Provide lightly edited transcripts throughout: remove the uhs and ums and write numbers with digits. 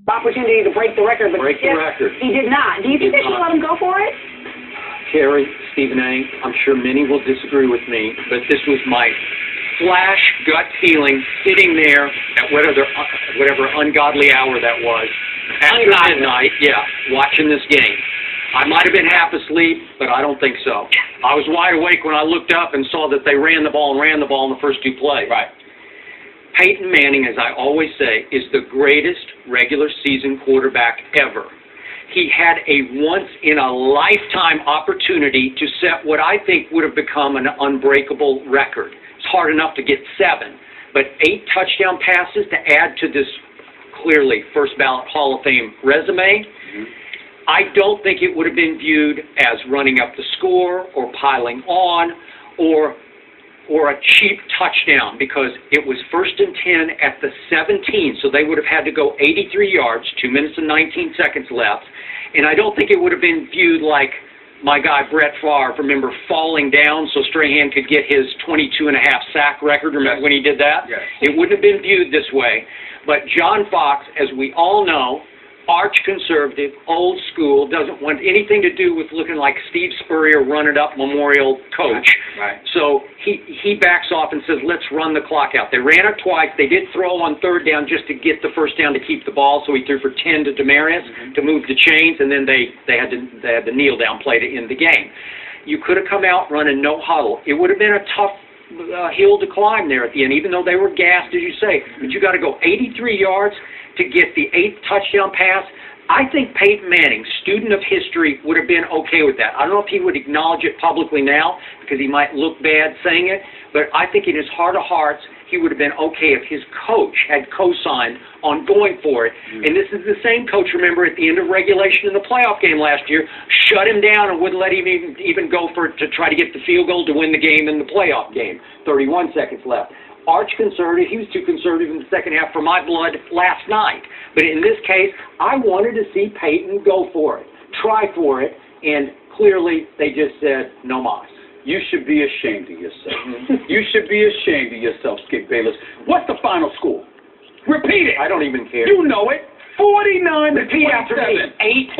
opportunity to break the record, but he did not. Do you think they should let him go for it? Carrie, Stephen A., I'm sure many will disagree with me, but this was my flash gut feeling sitting there at whatever ungodly hour that was, after midnight, watching this game. I might have been half asleep, but I don't think so. I was wide awake when I looked up and saw that they ran the ball in the first two plays. Right. Peyton Manning, as I always say, is the greatest regular season quarterback ever. He had a once-in-a-lifetime opportunity to set what I think would have become an unbreakable record. It's hard enough to get 7, but 8 touchdown passes to add to this clearly first-ballot Hall of Fame resume. I don't think it would have been viewed as running up the score or piling on or a cheap touchdown, because it was 1st and 10 at the 17, so they would have had to go 83 yards, 2 minutes and 19 seconds left, and I don't think it would have been viewed like my guy Brett Favre, remember, falling down so Strahan could get his 22.5 sack record, remember when he did that? Yes. It wouldn't have been viewed this way, but John Fox, as we all know, arch-conservative, old school, doesn't want anything to do with looking like Steve Spurrier run-it-up Memorial coach. Right. So he backs off and says, let's run the clock out. They ran it twice. They did throw on 3rd down just to get the first down to keep the ball, so he threw for 10 to Demarius to move the chains, and then they had the kneel-down play to end the game. You could have come out running no huddle. It would have been a tough hill to climb there at the end, even though they were gassed, as you say. But you got to go 83 yards to get the 8th touchdown pass. I think Peyton Manning, student of history, would have been okay with that. I don't know if he would acknowledge it publicly now because he might look bad saying it, but I think in his heart of hearts, he would have been okay if his coach had co-signed on going for it. And this is the same coach, remember, at the end of regulation in the playoff game last year, shut him down and wouldn't let him even go for it to try to get the field goal to win the game in the playoff game. 31 seconds left. Arch-conservative, he was too conservative in the second half for my blood last night. But in this case, I wanted to see Peyton go for it, try for it, and clearly they just said, no mas. You should be ashamed of yourself. You should be ashamed of yourself, Skip Bayless. What's the final score? Repeat it. I don't even care. You know it. 49 to 27. 8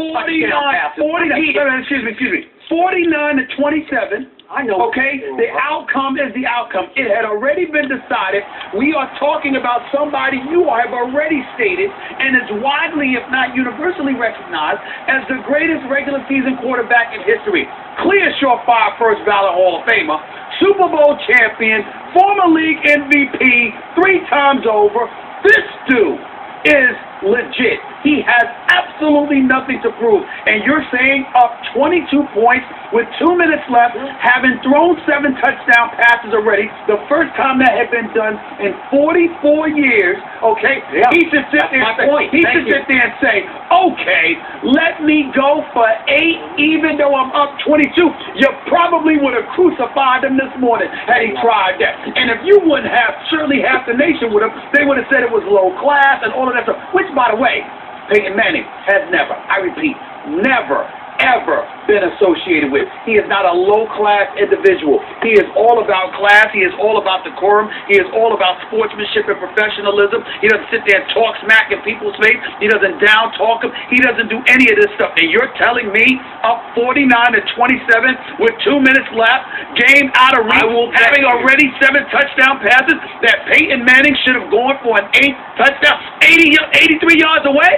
excuse me. 49 to 27. I know. Okay? The outcome is the outcome. It had already been decided. We are talking about somebody you have already stated and is widely, if not universally recognized as the greatest regular season quarterback in history. Clear, surefire first ballot Hall of Famer, Super Bowl champion, former league MVP, 3 times over. This dude is legit. He has absolutely nothing to prove. And you're saying up 22 points with 2 minutes left, having thrown 7 touchdown passes already, the first time that had been done in 44 years, okay? Yeah, he should sit there and say, okay, let me go for 8 even though I'm up 22. You probably would have crucified him this morning had he tried that. And if you wouldn't have, certainly half the nation would have, they would have said it was low class and all of that stuff, which, by the way, Peyton Manning has never, I repeat, never, ever been associated with. He is not a low-class individual. He is all about class. He is all about decorum. He is all about sportsmanship and professionalism. He doesn't sit there and talk smack in people's face. He doesn't down-talk them. He doesn't do any of this stuff. And you're telling me up 49 to 27 with 2 minutes left, game out of reach, having already 7 touchdown passes, that Peyton Manning should have gone for an 8th touchdown, 83 yards away?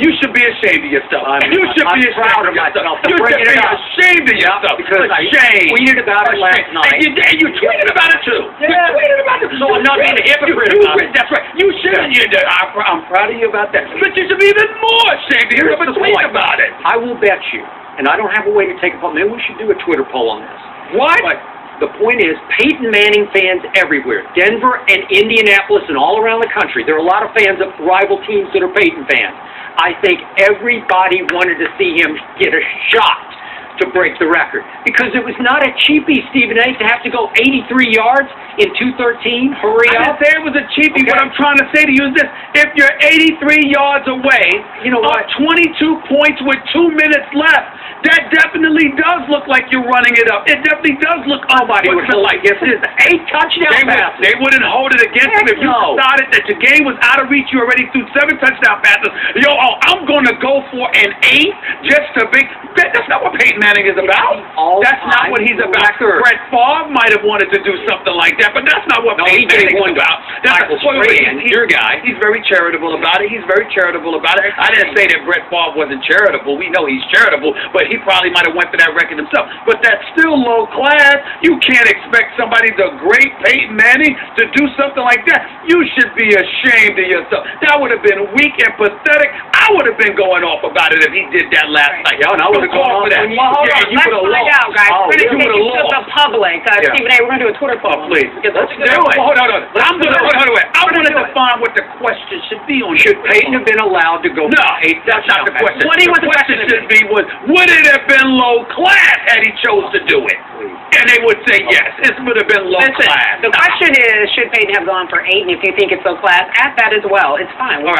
You should be ashamed of yourself. You should be ashamed of yourself. You should be ashamed of yourself. Because I tweeted about it last night. And you tweeted about it too. Yeah. You tweeted about it. So I'm not being a hypocrite about it. That's right. You should. I'm proud of you about that. But you should be even more ashamed of yourself for tweeting about it. I will bet you, and I don't have a way to take a poll. Maybe we should do a Twitter poll on this. What? But the point is, Peyton Manning fans everywhere, Denver and Indianapolis and all around the country, there are a lot of fans of rival teams that are Peyton fans. I think everybody wanted to see him get a shot to break the record. Because it was not a cheapie, Stephen A., to have to go 83 yards in 2:13. Hurry up. I didn't say it was a cheapie. Okay. What I'm trying to say to you is this. If you're 83 yards away, you know what? 22 points with 2 minutes left, that definitely does look like you're running it up. It definitely does look Nobody would hold it against him. 8 touchdown passes. They wouldn't hold it against him if you no. decided that your game was out of reach. You already threw 7 touchdown passes. I'm going to go for an 8 just to be. That's not what Peyton Manning is about. That's not what he's about. Brett Favre might have wanted to do something like that, but that's not what Peyton Manning is about. Your guy. He's very charitable about it. He's very charitable about it. I didn't say that Brett Favre wasn't charitable. We know he's charitable, but he probably might have went for that record himself. But that's still low class. You can't expect somebody the great Peyton Manning to do something like that. You should be ashamed of yourself. That would have been weak and pathetic. I would have been going off about it if he did that last night. Yeah, and I would have gone off for that. Well, hold on. Let's find out, guys. We're going to take it to the public. Stephen A., we're going to do a Twitter poll. Please. Let's do it. Hold on. I want to define what the question should be on. Should Peyton have been allowed to go? No, that's not the question. What do you want the question should be was, would it have been low class had he chose to do it? And they would say yes. It would have been low class. The question is, should Peyton have gone for 8? And if you think it's low class, ask that as well. It's fine. All right.